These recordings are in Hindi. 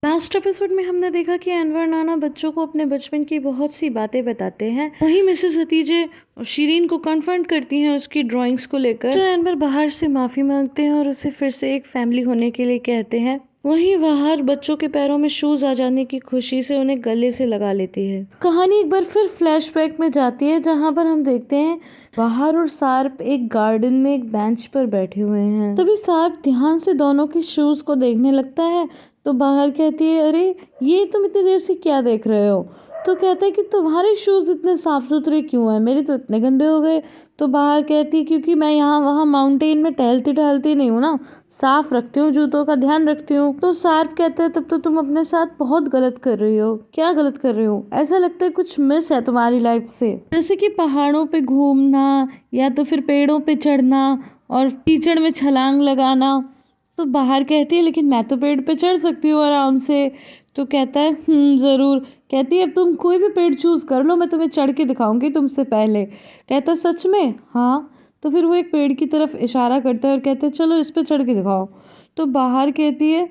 लास्ट एपिसोड में हमने देखा कि अनवर नाना बच्चों को अपने बचपन की बहुत सी बातें बताते हैं। वहीं मिसेस हतीजे और शीरीन को कन्फ्रंट करती हैं उसकी ड्राइंग्स को लेकर। तो अनवर बाहर से माफी मांगते हैं और उसे फिर से एक फैमिली होने के लिए कहते हैं। वहीं बाहर बच्चों के पैरों में शूज आ जाने की खुशी से उन्हें गले से लगा लेती है। कहानी एक बार फिर फ्लैशबैक में जाती है, जहाँ पर हम देखते हैं बाहर और सार्प एक गार्डन में एक बेंच पर बैठे हुए हैं। तभी सार्प ध्यान से दोनों के शूज को देखने लगता है। तो बाहर कहती है, अरे ये तुम इतनी देर से क्या देख रहे हो? तो कहता है कि तुम्हारे शूज इतने साफ सुथरे क्यों हैं, मेरे तो इतने गंदे हो गए। तो बाहर कहती है, क्योंकि मैं यहाँ वहाँ माउंटेन में टहलती नहीं हूँ ना, साफ रखती हूँ, जूतों का ध्यान रखती हूँ। तो सार्प कहता है, तब तो तुम अपने साथ बहुत गलत कर रही हो। क्या गलत कर रही हो? ऐसा लगता है कुछ मिस है तुम्हारी लाइफ से, जैसे कि पहाड़ों पे घूमना या तो फिर पेड़ों पे चढ़ना और कीचड़ में छलांग लगाना। तो बाहर कहती है, लेकिन मैं तो पेड़ पे चढ़ सकती हूँ आराम से। तो कहता है, ज़रूर। कहती है, अब तुम कोई भी पेड़ चूज कर लो, मैं तुम्हें चढ़ के दिखाऊंगी तुमसे पहले। कहता है, सच में? हाँ। तो फिर वो एक पेड़ की तरफ इशारा करता है और कहते हैं, चलो इस पे चढ़ के दिखाओ। तो बाहर कहती है,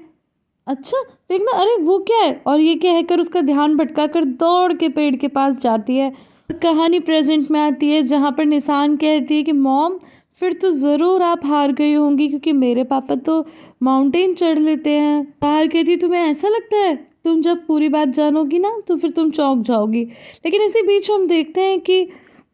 अच्छा देखना, अरे वो क्या है? और ये कहकर उसका ध्यान भटका कर दौड़ के पेड़ के पास जाती है। कहानी प्रेजेंट में आती है, जहाँ पर निशान कहती है कि मॉम, फिर तो ज़रूर आप हार गई होंगी, क्योंकि मेरे पापा तो माउंटेन चढ़ लेते हैं। बाहर कहती, तुम्हें ऐसा लगता है? तुम जब पूरी बात जानोगी ना तो फिर तुम चौंक जाओगी। लेकिन इसी बीच हम देखते हैं कि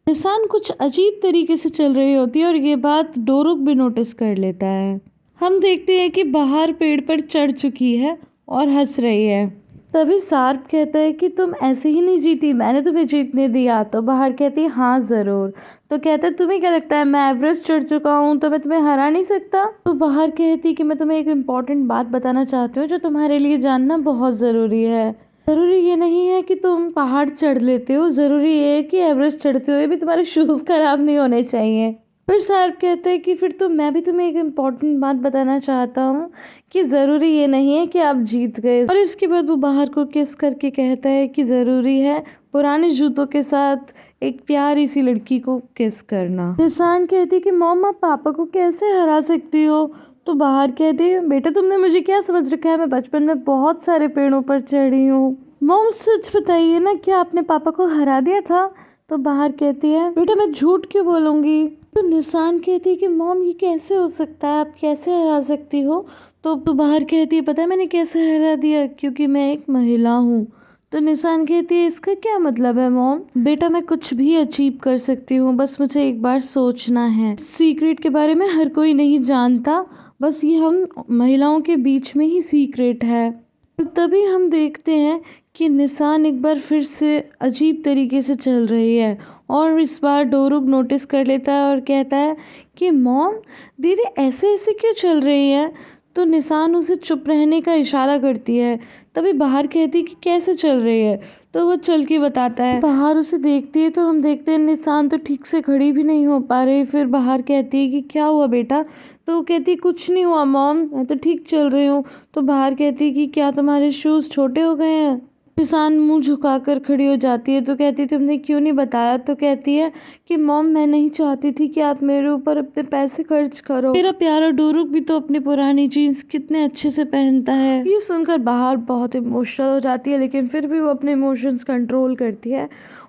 निशान कुछ अजीब तरीके से चल रही होती है और ये बात डोरुक भी नोटिस कर लेता है। हम देखते हैं कि बाहर पेड़ पर चढ़ चुकी है और हंस रही है। तभी सार्प कहता है कि तुम ऐसे ही नहीं जीती, मैंने तुम्हें जीतने दिया। तो बाहर कहती है, हाँ ज़रूर। तो कहता है, तुम्हें क्या लगता है मैं एवरेस्ट चढ़ चुका हूँ तो मैं तुम्हें हरा नहीं सकता? तो बाहर कहती कि मैं तुम्हें एक इम्पॉर्टेंट बात बताना चाहती हूँ जो तुम्हारे लिए जानना बहुत ज़रूरी है। ज़रूरी ये नहीं है कि तुम पहाड़ चढ़ लेते हो, ज़रूरी ये है कि एवरेस्ट चढ़ते हुए भी तुम्हारे शूज़ खराब नहीं होने चाहिए। फिर सार्प कहता है कि फिर तो मैं भी तुम्हें एक इम्पॉर्टेंट बात बताना चाहता हूँ कि ज़रूरी ये नहीं है कि आप जीत गए। और इसके बाद वो बाहर को किस करके कहता है कि ज़रूरी है पुराने जूतों के साथ एक प्यारी सी लड़की को किस करना। निशान कहती है कि मॉम, आप पापा को कैसे हरा सकती हो? तो बाहर कहती है, बेटा तुमने मुझे क्या समझ रखा है, मैं बचपन में बहुत सारे पेड़ों पर चढ़ी हूँ। मॉम सच बताइए ना, क्या आपने पापा को हरा दिया था? तो बाहर कहती है, बेटा मैं झूठ क्यों बोलूँगी? तो निशान कहती है कि मॉम ये कैसे हो सकता है, आप कैसे हरा सकती हो? तो बाहर कहती है, पता है मैंने कैसे हरा दिया? क्योंकि मैं एक महिला हूँ। तो निशान कहती है, इसका क्या मतलब है मॉम? बेटा मैं कुछ भी अचीव कर सकती हूँ, बस मुझे एक बार सोचना है। सीक्रेट के बारे में हर कोई नहीं जानता, बस ये हम महिलाओं के बीच में ही सीक्रेट है। तभी हम देखते हैं कि निशान एक बार फिर से अजीब तरीके से चल रही है और इस बार डोरुक नोटिस कर लेता है और कहता है कि मॉम, दीदी ऐसे ऐसे क्यों चल रही है? तो निशान उसे चुप रहने का इशारा करती है। तभी बाहर कहती है कि कैसे चल रही है? तो वो चल के बताता है। बाहर उसे देखती है तो हम देखते हैं निशान तो ठीक से खड़ी भी नहीं हो पा रही। फिर बाहर कहती है कि क्या हुआ बेटा? तो वो कहती है, कुछ नहीं हुआ मॉम, मैं तो ठीक चल रही हूँ। तो बाहर कहती है कि क्या तुम्हारे शूज़ छोटे हो गए हैं? निशान मुंह झुकाकर खड़ी हो जाती है। तो कहती है, तुमने क्यों नहीं बताया? तो कहती है कि मॉम, मैं नहीं चाहती थी कि आप मेरे ऊपर अपने पैसे खर्च करो। मेरा प्यारा डोरुक भी तो अपनी पुरानी जीन्स कितने अच्छे से पहनता है। ये सुनकर बाहर बहुत इमोशनल हो जाती है, लेकिन फिर भी वो अपने इमोशंस कंट्रोल करती है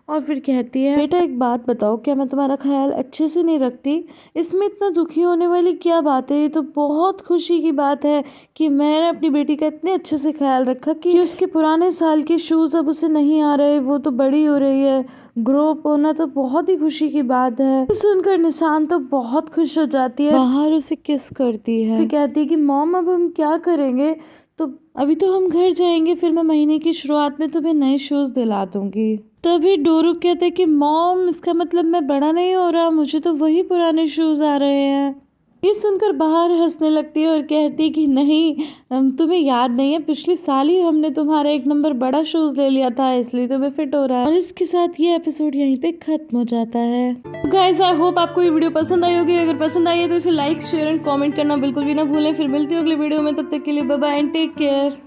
और फिर कहती है, बेटा एक बात बताओ, क्या मैं तुम्हारा ख्याल अच्छे से नहीं रखती? इसमें इतना दुखी होने वाली क्या बात है? ये तो बहुत खुशी की बात है कि मैंने अपनी बेटी का इतने अच्छे से ख्याल रखा कि उसके पुराने साल के शूज़ अब उसे नहीं आ रहे, वो तो बड़ी हो रही है। ग्रो अप होना तो बहुत ही खुशी की बात है। सुनकर निशान तो बहुत खुश हो जाती है, बाहर उसे किस करती है। फिर कहती है कि मॉम अब हम क्या करेंगे? तो अभी तो हम घर जाएंगे, फिर मैं महीने की शुरुआत में तुम्हें नए शूज़ दिला दूंगी। तभी डोरुक कहते हैं कि मॉम, इसका मतलब मैं बड़ा नहीं हो रहा, मुझे तो वही पुराने शूज़ आ रहे हैं। ये सुनकर बाहर हंसने लगती है और कहती है कि नहीं, तुम्हें याद नहीं है, पिछले साल ही हमने तुम्हारा एक नंबर बड़ा शूज़ ले लिया था, इसलिए तुम्हें फिट हो रहा है। और इसके साथ ये एपिसोड यहीं पे खत्म हो जाता है। गाइस, आई होप आपको ये वीडियो पसंद आई होगी। अगर पसंद आई है तो इसे लाइक, शेयर एंड कमेंट करना बिल्कुल भी ना भूलें। फिर मिलती हूँ अगली वीडियो में, तब तक के लिए bye bye and take care.